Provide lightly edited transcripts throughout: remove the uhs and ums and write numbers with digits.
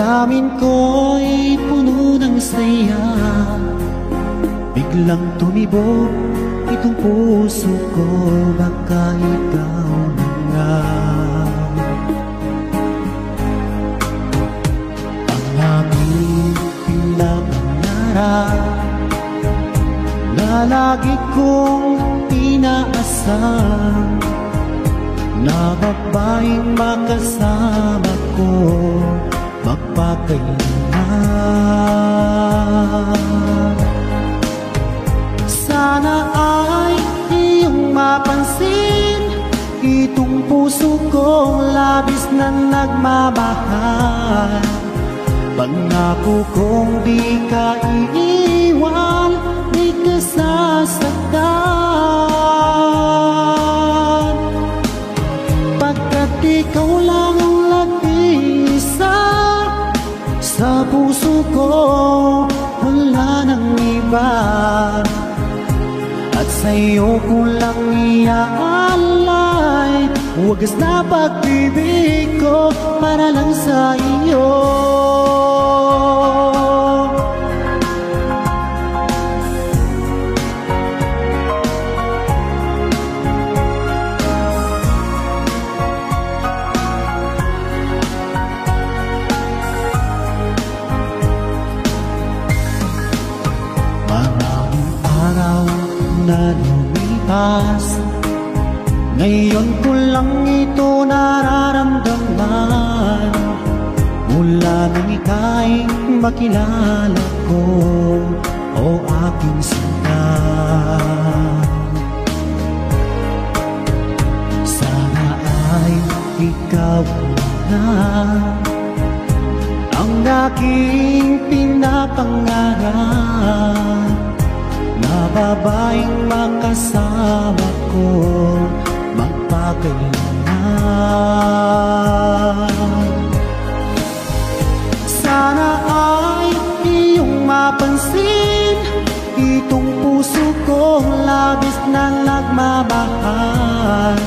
Damdamin ko'y puno ng saya, biglang tumibok itong puso ko. Baka ikaw na nga ang aking pinapangarap na lagi kong inaasahan, na babaeng makasama ko magpakailanman. Sana ay iyong mapansin itong puso kong labis na nagmamahal. Pangako kong di ka iiwan, di ka sasaktan, pagkat ikaw lang ang nag-iisa sa puso ko, wala nang iba. At sa'yo ko lang iaalay wagas na pag-ibig ko para lang sa iyo. Na lumipas, ngayon ko lang ito nararamdaman. Mula nang ika'y makilala ko, o aking sinta. Sana ay ikaw na ang aking pinapangarap, na babaeng makasama ko magpakailanman. Sana ay iyong mapansin itong puso kong labis na nagmamahal.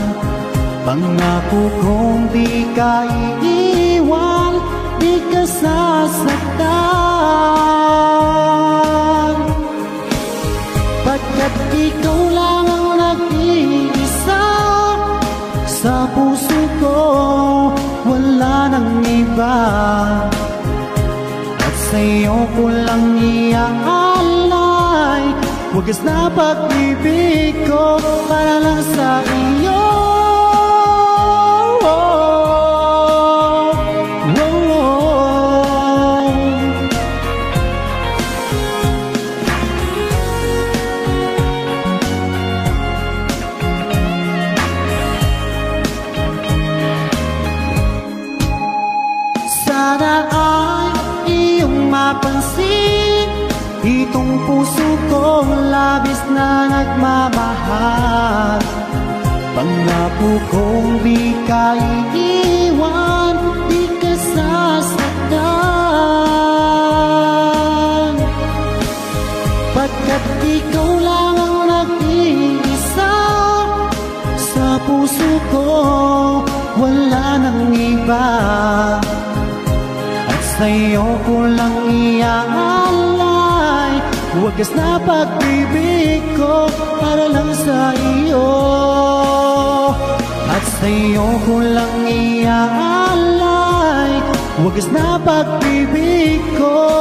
Pangako kong di ka iiwan, di ka sasaktan, pagkat ikaw lang ang nag-iisa sa puso ko, wala nang iba. At sa'yo ko lang iaalay wagas na pag-ibig ko para lang sa iyo. Sana ay iyong mapansin itong puso kong labis na nagmamahal. Pangako kong di ka iiwan, di ka sasaktan, pagkat ikaw lang ang nag-iisa sa puso ko, wala nang iba. Sa'yo ko lang iaalay wagas na pag-ibig ko para lang sa iyo. At sa'yo ko lang iaalay wagas na pag-ibig ko